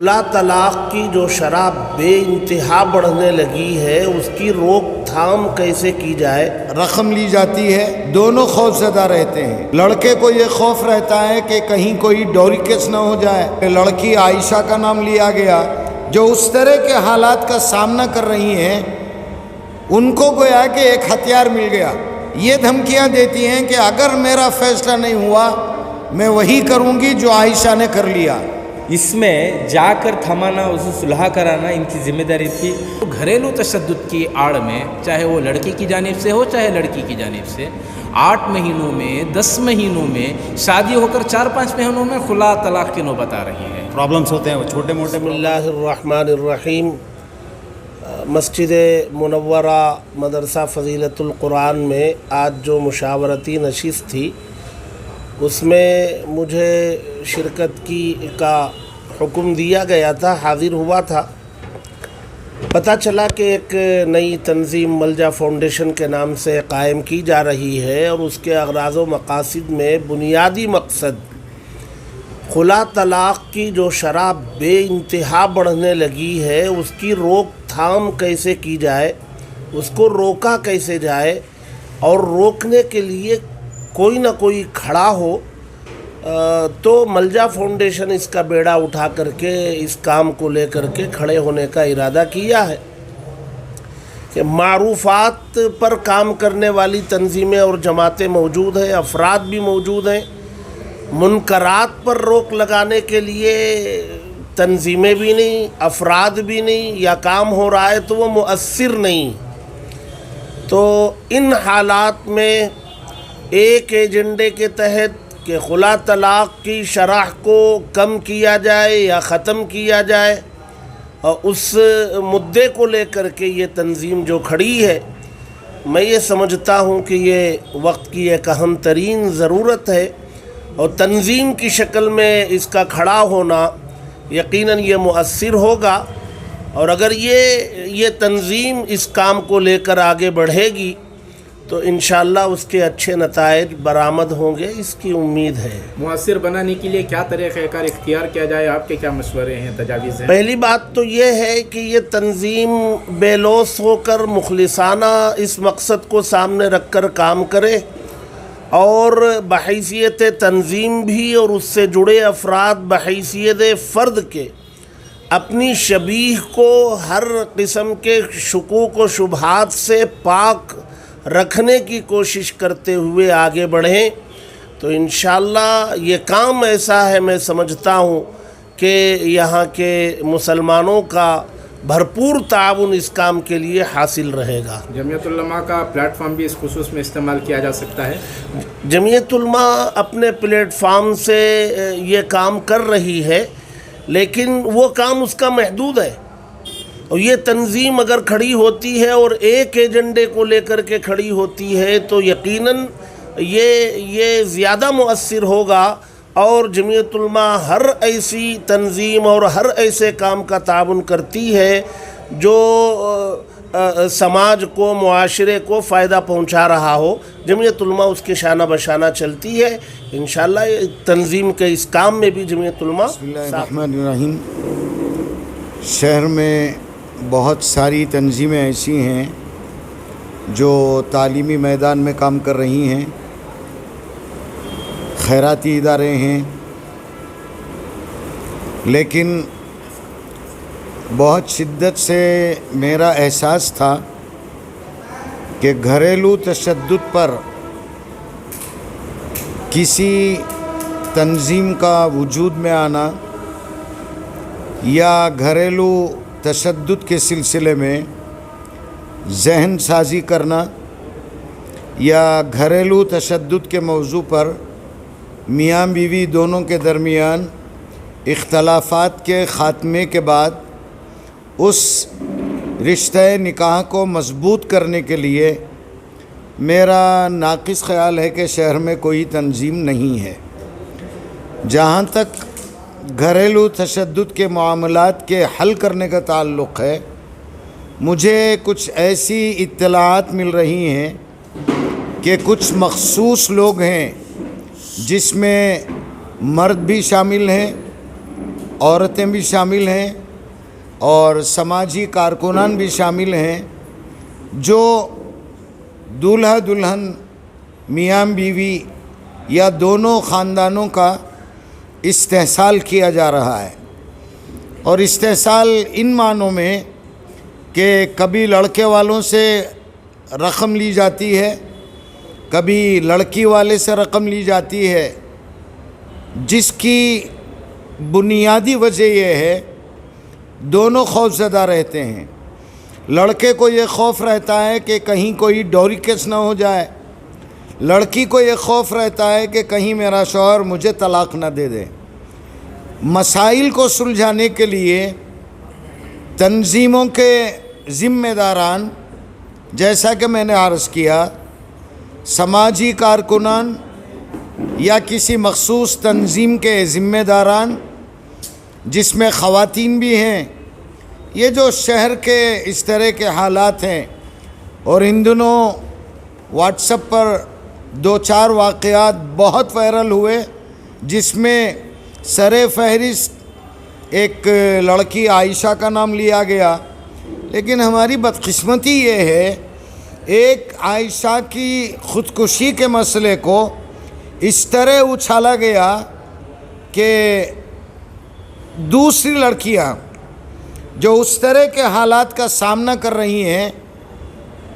لا طلاق کی جو شرح بے انتہا بڑھنے لگی ہے اس کی روک تھام کیسے کی جائے؟ رقم لی جاتی ہے، دونوں خوف زدہ رہتے ہیں۔ لڑکے کو یہ خوف رہتا ہے کہ کہیں کوئی ڈوری کیس نہ ہو جائے۔ لڑکی عائشہ کا نام لیا گیا جو اس طرح کے حالات کا سامنا کر رہی ہیں، ان کو گویا کہ ایک ہتھیار مل گیا۔ یہ دھمکیاں دیتی ہیں کہ اگر میرا فیصلہ نہیں ہوا میں وہی کروں گی جو عائشہ نے کر لیا۔ اس میں جا کر تھمانا، اسے صلح کرانا ان کی ذمہ داری تھی۔ گھریلو تشدد کی آڑ میں چاہے وہ لڑکی کی جانب سے ہو چاہے لڑکی کی جانب سے 8 مہینوں میں 10 مہینوں میں شادی ہو کر 4-5 مہینوں میں خلا طلاق کی نوبت آ رہی ہے۔ پرابلمس ہوتے ہیں وہ چھوٹے موٹے۔ بسم اللہ الرحمن الرحیم۔ مسجد منورہ مدرسہ فضیلت القرآن میں آج جو مشاورتی نشست تھی اس میں مجھے شرکت کا حکم دیا گیا تھا، حاضر ہوا تھا۔ پتہ چلا کہ ایک نئی تنظیم ملجا فاؤنڈیشن کے نام سے قائم کی جا رہی ہے اور اس کے اغراض و مقاصد میں بنیادی مقصد خلا طلاق کی جو شرح بے انتہا بڑھنے لگی ہے اس کی روک تھام کیسے کی جائے، اس کو روکا کیسے جائے، اور روکنے کے لیے کوئی نہ کوئی کھڑا ہو۔ تو ملجا فاؤنڈیشن اس کا بیڑا اٹھا کر کے اس کام کو لے کر کے کھڑے ہونے کا ارادہ کیا ہے کہ معروفات پر کام کرنے والی تنظیمیں اور جماعتیں موجود ہیں، افراد بھی موجود ہیں۔ منکرات پر روک لگانے کے لیے تنظیمیں بھی نہیں، افراد بھی نہیں، یا کام ہو رہا ہے تو وہ مؤثر نہیں۔ تو ان حالات میں ایک ایجنڈے کے تحت کہ خلا طلاق کی شرح کو کم کیا جائے یا ختم کیا جائے، اور اس مدعے کو لے کر کے یہ تنظیم جو کھڑی ہے، میں یہ سمجھتا ہوں کہ یہ وقت کی ایک اہم ترین ضرورت ہے، اور تنظیم کی شکل میں اس کا کھڑا ہونا یقیناً یہ مؤثر ہوگا۔ اور اگر یہ تنظیم اس کام کو لے کر آگے بڑھے گی تو انشاءاللہ اس کے اچھے نتائج برآمد ہوں گے، اس کی امید ہے۔ مؤثر بنانے کے لیے کیا طریقہ کار اختیار کیا جائے، آپ کے کیا مشورے ہیں، تجاویز ہیں؟ پہلی بات تو یہ ہے کہ یہ تنظیم بے لوث ہو کر مخلصانہ اس مقصد کو سامنے رکھ کر کام کرے، اور بحیثیت تنظیم بھی اور اس سے جڑے افراد بحیثیت فرد کے اپنی شبیہ کو ہر قسم کے شکوک و شبہات سے پاک رکھنے کی کوشش کرتے ہوئے آگے بڑھیں تو انشاءاللہ یہ کام ایسا ہے، میں سمجھتا ہوں کہ یہاں کے مسلمانوں کا بھرپور تعاون اس کام کے لیے حاصل رہے گا۔ جمعیت علماء کا پلیٹ فارم بھی اس خصوص میں استعمال کیا جا سکتا ہے؟ جمعیت علماء اپنے پلیٹ فارم سے یہ کام کر رہی ہے، لیکن وہ کام اس کا محدود ہے، اور یہ تنظیم اگر کھڑی ہوتی ہے اور ایک ایجنڈے کو لے کر کے کھڑی ہوتی ہے تو یقیناً یہ زیادہ مؤثر ہوگا، اور جمعیت علماء ہر ایسی تنظیم اور ہر ایسے کام کا تعاون کرتی ہے جو سماج کو، معاشرے کو فائدہ پہنچا رہا ہو، جمعیت علماء اس کے شانہ بشانہ چلتی ہے۔ انشاءاللہ تنظیم کے اس کام میں بھی جمعیت علماء۔ بسم اللہ الرحمن الرحیم۔ شہر میں بہت ساری تنظیمیں ایسی ہیں جو تعلیمی میدان میں کام کر رہی ہیں، خیراتی ادارے ہیں، لیکن بہت شدت سے میرا احساس تھا کہ گھریلو تشدد پر کسی تنظیم کا وجود میں آنا یا گھریلو تشدد کے سلسلے میں ذہن سازی کرنا یا گھریلو تشدد کے موضوع پر میاں بیوی دونوں کے درمیان اختلافات کے خاتمے کے بعد اس رشتہ نکاح کو مضبوط کرنے کے لیے میرا ناقص خیال ہے کہ شہر میں کوئی تنظیم نہیں ہے۔ جہاں تک گھریلو تشدد کے معاملات کے حل کرنے کا تعلق ہے، مجھے کچھ ایسی اطلاعات مل رہی ہیں کہ کچھ مخصوص لوگ ہیں جس میں مرد بھی شامل ہیں عورتیں بھی شامل ہیں اور سماجی کارکنان بھی شامل ہیں جو دولہا دلہن میاں بیوی یا دونوں خاندانوں کا استحصال کیا جا رہا ہے. اور استحصال ان معنوں میں کہ کبھی لڑکے والوں سے رقم لی جاتی ہے، کبھی لڑکی والے سے رقم لی جاتی ہے، جس کی بنیادی وجہ یہ ہے دونوں خوف زدہ رہتے ہیں. لڑکے کو یہ خوف رہتا ہے کہ کہیں کوئی ڈوری کیس نہ ہو جائے، لڑکی کو یہ خوف رہتا ہے کہ کہیں میرا شوہر مجھے طلاق نہ دے دے. مسائل کو سلجھانے کے لیے تنظیموں کے ذمہ داران، جیسا کہ میں نے عرض کیا، سماجی کارکنان یا کسی مخصوص تنظیم کے ذمہ داران جس میں خواتین بھی ہیں، یہ جو شہر کے اس طرح کے حالات ہیں، اور ان دنوں واٹس ایپ پر 2-4 واقعات بہت وائرل ہوئے جس میں سر فہرست ایک لڑکی عائشہ کا نام لیا گیا. لیکن ہماری بدقسمتی یہ ہے ایک عائشہ کی خودکشی کے مسئلے کو اس طرح اچھالا گیا کہ دوسری لڑکیاں جو اس طرح کے حالات کا سامنا کر رہی ہیں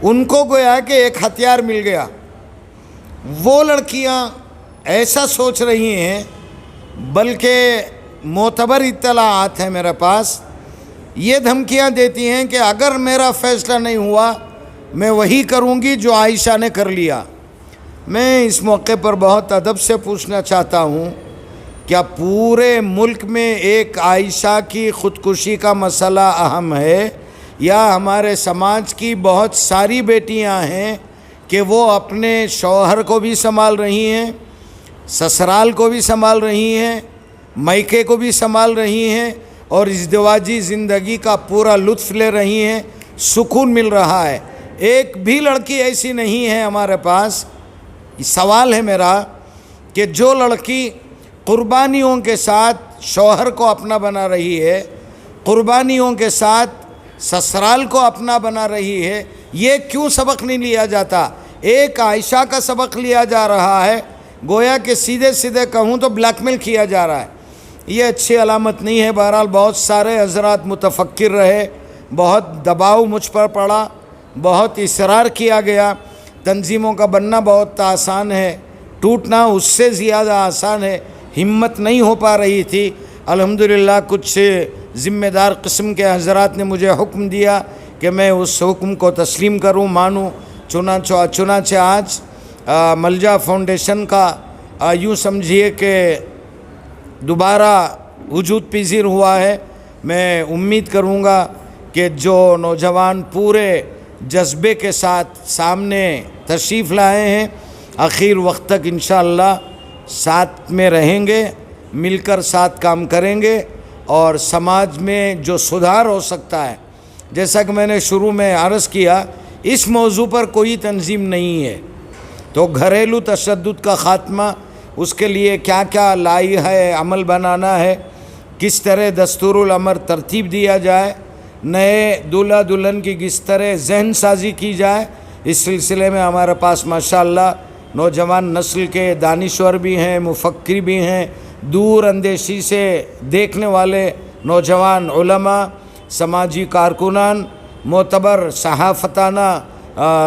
ان کو گویا کہ ایک ہتھیار مل گیا. وہ لڑکیاں ایسا سوچ رہی ہیں، بلکہ معتبر اطلاعات ہیں میرے پاس، یہ دھمکیاں دیتی ہیں کہ اگر میرا فیصلہ نہیں ہوا میں وہی کروں گی جو عائشہ نے کر لیا. میں اس موقع پر بہت ادب سے پوچھنا چاہتا ہوں، کیا پورے ملک میں ایک عائشہ کی خودکشی کا مسئلہ اہم ہے، یا ہمارے سماج کی بہت ساری بیٹیاں ہیں کہ وہ اپنے شوہر کو بھی سنبھال رہی ہیں، سسرال کو بھی سنبھال رہی ہیں، میکے کو بھی سنبھال رہی ہیں اور ازدواجی زندگی کا پورا لطف لے رہی ہیں، سکون مل رہا ہے. ایک بھی لڑکی ایسی نہیں ہے ہمارے پاس. سوال ہے میرا کہ جو لڑکی قربانیوں کے ساتھ شوہر کو اپنا بنا رہی ہے، قربانیوں کے ساتھ سسرال کو اپنا بنا رہی ہے، یہ کیوں سبق نہیں لیا جاتا؟ ایک عائشہ کا سبق لیا جا رہا ہے، گویا کہ سیدھے سیدھے کہوں تو بلیک میل کیا جا رہا ہے. یہ اچھی علامت نہیں ہے. بہرحال بہت سارے حضرات متفکر رہے، بہت دباؤ مجھ پر پڑا، بہت اصرار کیا گیا. تنظیموں کا بننا بہت آسان ہے، ٹوٹنا اس سے زیادہ آسان ہے. ہمت نہیں ہو پا رہی تھی. الحمدللہ کچھ ذمہ دار قسم کے حضرات نے مجھے حکم دیا کہ میں اس حکم کو تسلیم کروں، مانوں. چنانچہ آج ملجا فاؤنڈیشن کا یوں سمجھیے کہ دوبارہ وجود پذیر ہوا ہے. میں امید کروں گا کہ جو نوجوان پورے جذبے کے ساتھ سامنے تشریف لائے ہیں آخر وقت تک انشاءاللہ ساتھ میں رہیں گے، مل کر ساتھ کام کریں گے اور سماج میں جو سدھار ہو سکتا ہے، جیسا کہ میں نے شروع میں عرض کیا، اس موضوع پر کوئی تنظیم نہیں ہے. تو گھریلو تشدد کا خاتمہ، اس کے لیے کیا کیا لائحہ عمل بنانا ہے، کس طرح دستور العمل ترتیب دیا جائے، نئے دولہا دلہن کی کس طرح ذہن سازی کی جائے، اس سلسلے میں ہمارے پاس ماشاءاللہ نوجوان نسل کے دانشور بھی ہیں، مفکر بھی ہیں، دور اندیشی سے دیکھنے والے نوجوان علماء، سماجی کارکنان، معتبر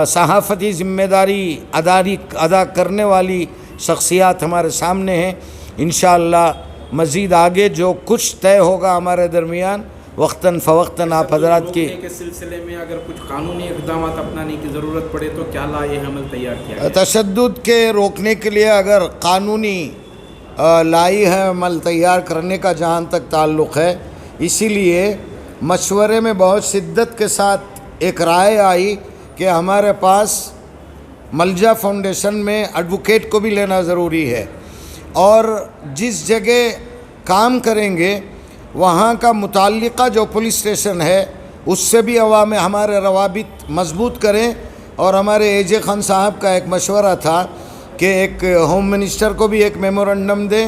صحافتی ذمہ داری ادا کرنے والی شخصیات ہمارے سامنے ہیں. انشاءاللہ مزید آگے جو کچھ طے ہوگا ہمارے درمیان وقتاً فوقتاً آپ حضرات کی کے سلسلے میں اگر کچھ قانونی اقدامات اپنانے کی ضرورت پڑے تو کیا لائحہ عمل تیار کیا گیا؟ تشدد کے روکنے کے لیے اگر قانونی لائحہ عمل تیار کرنے کا جہاں تک تعلق ہے، اسی لیے مشورے میں بہت شدت کے ساتھ ایک رائے آئی کہ ہمارے پاس ملجا فاؤنڈیشن میں ایڈوکیٹ کو بھی لینا ضروری ہے، اور جس جگہ کام کریں گے وہاں کا متعلقہ جو پولیس اسٹیشن ہے اس سے بھی ہمارے روابط مضبوط کریں. اور ہمارے اے جے خان صاحب کا ایک مشورہ تھا کہ ایک ہوم منسٹر کو بھی ایک میمورنڈم دیں،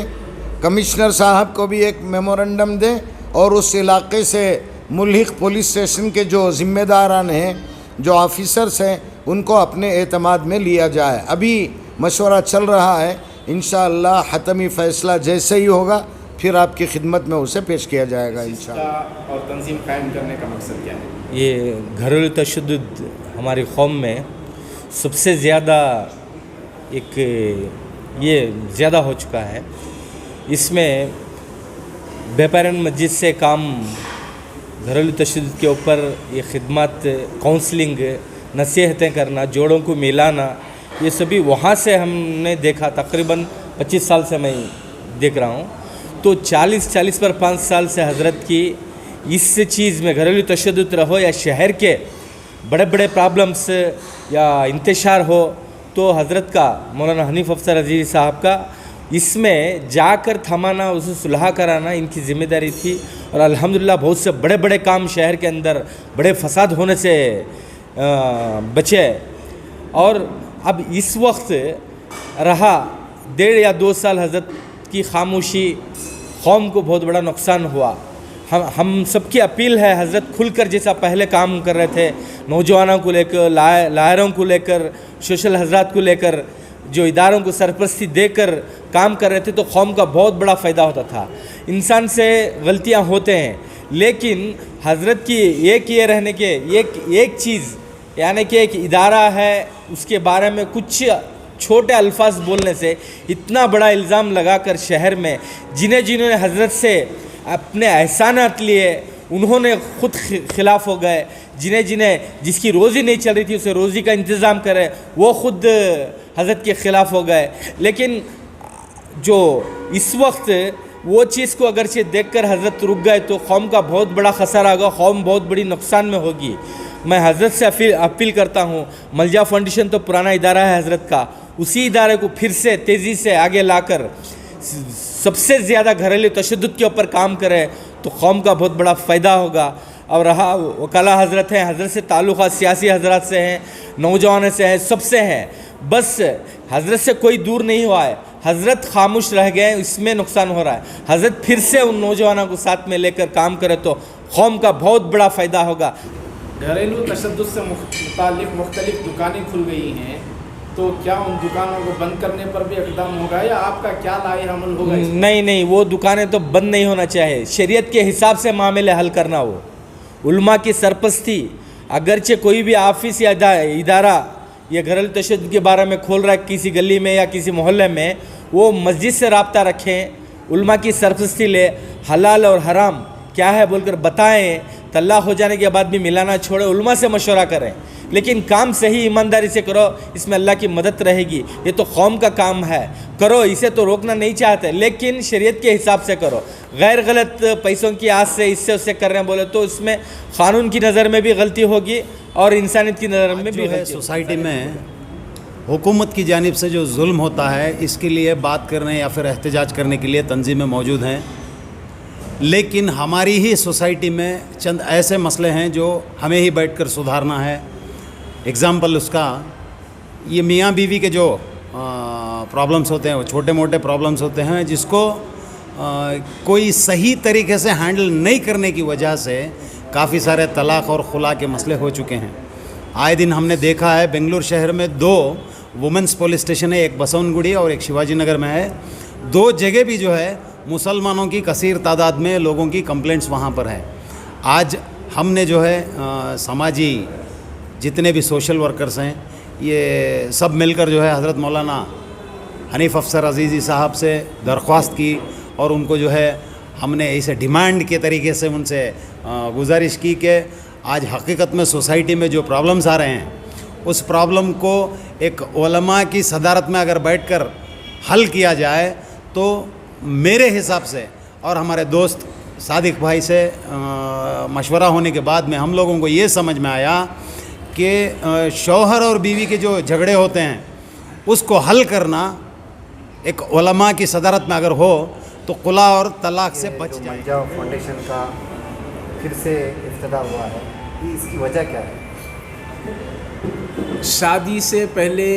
کمشنر صاحب کو بھی ایک میمورنڈم دیں اور اس علاقے سے ملحق پولیس اسٹیشن کے جو ذمہ داران ہیں، جو آفیسرس ہیں، ان کو اپنے اعتماد میں لیا جائے۔ ابھی مشورہ چل رہا ہے، انشاءاللہ حتمی فیصلہ جیسے ہی ہوگا پھر آپ کی خدمت میں اسے پیش کیا جائے گا انشاءاللہ۔ اور تنظیم قائم کرنے کا مقصد کیا ہے؟ یہ گھریلو تشدد ہماری قوم میں سب سے زیادہ یہ زیادہ ہو چکا ہے۔ اس میں بے پرن مسجد سے کام گھریلو تشدد کے اوپر یہ خدمات، کاؤنسلنگ، نصیحتیں کرنا، جوڑوں کو ملانا، یہ سبھی وہاں سے ہم نے دیکھا۔ تقریباً 25 سال سے میں دیکھ رہا ہوں، تو 40 پر 5 سال سے حضرت کی اس چیز میں گھریلو تشدد رہو یا شہر کے بڑے بڑے پرابلمس یا انتشار ہو، تو حضرت کا مولانا حنیف افسر عزیزی صاحب کا اس میں جا کر تھمانا، اسے صلح کرانا ان کی ذمہ داری تھی۔ اور الحمدللہ بہت سے بڑے بڑے کام شہر کے اندر بڑے فساد ہونے سے بچے۔ اور اب اس وقت رہا 1.5 یا 2 سال حضرت کی خاموشی، قوم کو بہت بڑا نقصان ہوا۔ ہم سب کی اپیل ہے، حضرت کھل کر جیسا پہلے کام کر رہے تھے، نوجوانوں کو لے کر، لائروں کو لے کر، سوشل حضرات کو لے کر، جو اداروں کو سرپرستی دے کر کام کر رہے تھے، تو قوم کا بہت بڑا فائدہ ہوتا تھا۔ انسان سے غلطیاں ہوتے ہیں، لیکن حضرت کی یہ رہنے کے ایک چیز، یعنی کہ ایک ادارہ ہے، اس کے بارے میں کچھ چھوٹے الفاظ بولنے سے اتنا بڑا الزام لگا کر شہر میں جنہوں نے حضرت سے اپنے احسانات لیے، انہوں نے خود خلاف ہو گئے۔ جس کی روزی نہیں چل رہی تھی اسے روزی کا انتظام کرے، وہ خود حضرت کے خلاف ہو گئے۔ لیکن جو اس وقت وہ چیز کو اگرچہ دیکھ کر حضرت رک گئے، تو قوم کا بہت بڑا خسارہ ہوگا، قوم بہت بڑی نقصان میں ہوگی۔ میں حضرت سے اپیل کرتا ہوں، ملجا فاؤنڈیشن تو پرانا ادارہ ہے حضرت کا، اسی ادارے کو پھر سے تیزی سے آگے لا کر سب سے زیادہ گھریلو تشدد کے اوپر کام کرے، تو قوم کا بہت بڑا فائدہ ہوگا۔ اور رہا وکلا حضرت ہیں، حضرت سے تعلقات سیاسی حضرات سے ہیں، نوجوانوں سے ہیں، سب سے ہیں، بس حضرت سے کوئی دور نہیں ہوا ہے۔ حضرت خاموش رہ گئے، اس میں نقصان ہو رہا ہے۔ حضرت پھر سے ان نوجوانوں کو ساتھ میں لے کر کام کرے تو قوم کا بہت بڑا فائدہ ہوگا۔ گھریلو تشدد سے متعلق مختلف دکانیں کھل گئی ہیں، تو کیا ان دکانوں کو بند کرنے پر بھی اقدام ہوگا، یا آپ کا کیا لائحہ عمل ہوگا؟ نہیں، وہ دکانیں تو بند نہیں ہونا چاہیے۔ شریعت کے حساب سے معاملے حل کرنا، وہ علماء کی سرپرستی، اگرچہ کوئی بھی آفس یا ادارہ یہ گھریلو تشدد کے بارے میں کھول رہا ہے کسی گلی میں یا کسی محلے میں، وہ مسجد سے رابطہ رکھیں، علماء کی سرپرستی لے، حلال اور حرام کیا ہے بول کر بتائیں، طلاق ہو جانے کے بعد بھی ملانا چھوڑے، علماء سے مشورہ کریں، لیکن کام صحیح ایمانداری سے کرو، اس میں اللہ کی مدد رہے گی۔ یہ تو قوم کا کام ہے، کرو، اسے تو روکنا نہیں چاہتے، لیکن شریعت کے حساب سے کرو۔ غیر غلط پیسوں کی آس سے اس سے کر رہے ہیں بولے تو اس میں قانون کی نظر میں بھی غلطی ہوگی اور انسانیت کی نظر میں بھی غلطی۔ سوسائٹی میں حکومت کی جانب سے جو ظلم ہوتا ہے، اس کے لیے بات کرنے یا پھر احتجاج کرنے کے لیے تنظیمیں موجود ہیں، لیکن ہماری ہی سوسائٹی میں چند ایسے مسئلے ہیں جو ہمیں ہی بیٹھ کر سدھارنا ہے۔ اگزامپل اس کا، یہ میاں بیوی کے جو پرابلمس ہوتے ہیں، وہ چھوٹے موٹے پرابلمس ہوتے ہیں، جس کو کوئی صحیح طریقے سے ہینڈل نہیں کرنے کی وجہ سے کافی سارے طلاق اور خلا کے مسئلے ہو چکے ہیں۔ آئے دن ہم نے دیکھا ہے بنگلور شہر میں 2 وومنس پولیس اسٹیشن ہے، ایک بسون گڑی اور ایک شیواجی نگر میں ہے۔ 2 جگہ بھی جو ہے مسلمانوں کی کثیر تعداد میں لوگوں کی کمپلینٹس وہاں پر ہے۔ آج ہم نے جو ہے سماجی جتنے بھی سوشل ورکرز ہیں، یہ سب مل کر جو ہے حضرت مولانا حنیف افسر عزیزی صاحب سے درخواست کی، اور ان کو جو ہے ہم نے اسے ڈیمانڈ کے طریقے سے ان سے گزارش کی کہ آج حقیقت میں سوسائٹی میں جو پرابلمز آ رہے ہیں، اس پرابلم کو ایک علماء کی صدارت میں اگر بیٹھ کر حل کیا جائے، تو میرے حساب سے اور ہمارے دوست صادق بھائی سے مشورہ ہونے کے بعد میں ہم لوگوں کو یہ سمجھ میں آیا کہ شوہر اور بیوی کے جو جھگڑے ہوتے ہیں، اس کو حل کرنا ایک علماء کی صدارت میں اگر ہو تو خلا اور طلاق سے بچ جائے۔ ملجا فاؤنڈیشن کا پھر سے افتتاح ہوا ہے، اس کی وجہ کیا ہے؟ شادی سے پہلے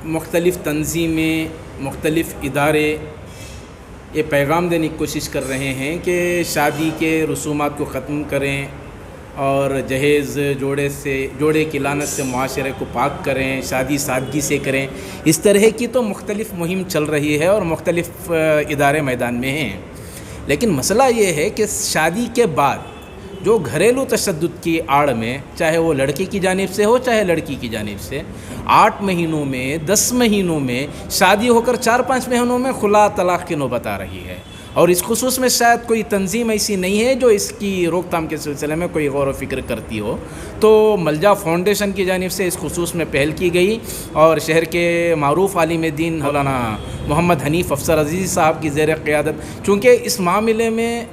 مختلف تنظیمیں، مختلف ادارے یہ پیغام دینے کی کوشش کر رہے ہیں کہ شادی کے رسومات کو ختم کریں اور جہیز جوڑے کی لعنت سے معاشرے کو پاک کریں، شادی سادگی سے کریں. اس طرح کی تو مختلف مہم چل رہی ہے اور مختلف ادارے میدان میں ہیں. لیکن مسئلہ یہ ہے کہ شادی کے بعد جو گھریلو تشدد کی آڑ میں، چاہے وہ لڑکی کی جانب سے ہو چاہے لڑکی کی جانب سے، 8 مہینوں میں 10 مہینوں میں شادی ہو کر 4-5 مہینوں میں خلا طلاق کی نوبت آ رہی ہے. اور اس خصوص میں شاید کوئی تنظیم ایسی نہیں ہے جو اس کی روک تھام کے سلسلے میں کوئی غور و فکر کرتی ہو. تو ملجا فاؤنڈیشن کی جانب سے اس خصوص میں پہل کی گئی اور شہر کے معروف عالم دین مولانا محمد حنیف افسر عزیزی صاحب کی زیر قیادت، چونکہ اس معاملے میں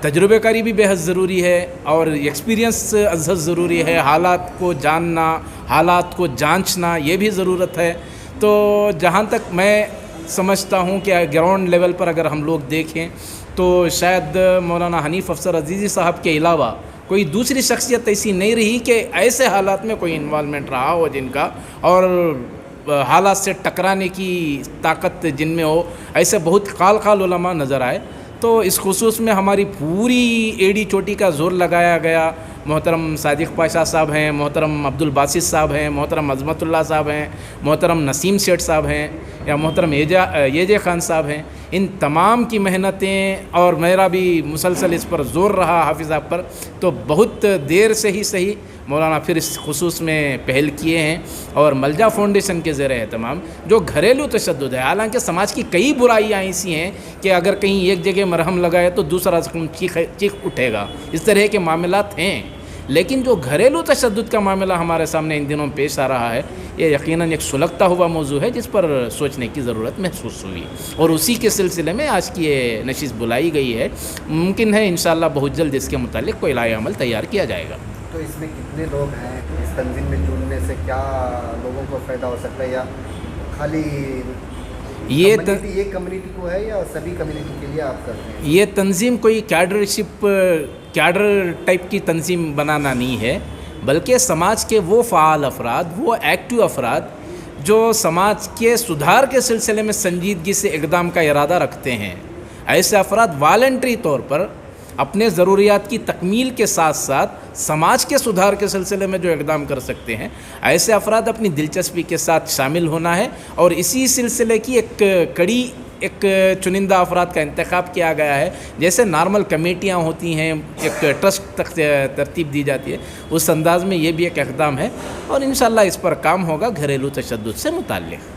تجربہ کاری بھی بے حد ضروری ہے اور ایکسپیرینس از حد ضروری ہے، حالات کو جاننا، حالات کو جانچنا یہ بھی ضرورت ہے. تو جہاں تک میں سمجھتا ہوں کہ گراؤنڈ لیول پر اگر ہم لوگ دیکھیں تو شاید مولانا حنیف افسر عزیزی صاحب کے علاوہ کوئی دوسری شخصیت ایسی نہیں رہی کہ ایسے حالات میں کوئی انوالومنٹ رہا ہو جن کا اور حالات سے ٹکرانے کی طاقت جن میں ہو. ایسے بہت قال علماء نظر آئے. تو اس خصوص میں ہماری پوری ایڑی چوٹی کا زور لگایا گیا. محترم صادق پاشا صاحب ہیں، محترم عبد الباسط صاحب ہیں، محترم عظمت اللہ صاحب ہیں، محترم نسیم سیٹھ صاحب ہیں یا محترم یجے خان صاحب ہیں. ان تمام کی محنتیں اور میرا بھی مسلسل اس پر زور رہا حافظ صاحب پر. تو بہت دیر سے ہی صحیح مولانا پھر اس خصوص میں پہل کیے ہیں اور ملجا فاؤنڈیشن کے زیر اہتمام جو گھریلو تشدد ہے، حالانکہ سماج کی کئی برائیاں ایسی ہیں کہ اگر کہیں ایک جگہ مرہم لگائے تو دوسرا زخم چیخ اٹھے گا، اس طرح کے معاملات ہیں. لیکن جو گھریلو تشدد کا معاملہ ہمارے سامنے ان دنوں پیش آ رہا ہے، یہ یقیناً ایک سلگتا ہوا موضوع ہے جس پر سوچنے کی ضرورت محسوس ہوئی اور اسی کے سلسلے میں آج کی یہ نشست بلائی گئی ہے. ممکن ہے انشاءاللہ بہت جلد اس کے متعلق کوئی لائحہ عمل تیار کیا جائے گا. تو اس میں کتنے لوگ ہیں؟ اس تنظیم میں جڑنے سے کیا لوگوں کو فائدہ ہو سکتا ہے، یا خالی یہ کمیونٹی کو ہے یا سبھی کمیونٹی کے لیے آپ کرتے ہیں؟ یہ تنظیم کوئی کیڈر ٹائپ کی تنظیم بنانا نہیں ہے، بلکہ سماج کے وہ فعال افراد، وہ ایکٹیو افراد جو سماج کے سدھار کے سلسلے میں سنجیدگی سے اقدام کا ارادہ رکھتے ہیں، ایسے افراد والنٹری طور پر اپنے ضروریات کی تکمیل کے ساتھ ساتھ سماج کے سدھار کے سلسلے میں جو اقدام کر سکتے ہیں، ایسے افراد اپنی دلچسپی کے ساتھ شامل ہونا ہے. اور اسی سلسلے کی ایک چنندہ افراد کا انتخاب کیا گیا ہے. جیسے نارمل کمیٹیاں ہوتی ہیں، ایک ٹرسٹ تک ترتیب دی جاتی ہے، اس انداز میں یہ بھی ایک اقدام ہے اور انشاءاللہ اس پر کام ہوگا گھریلو تشدد سے متعلق.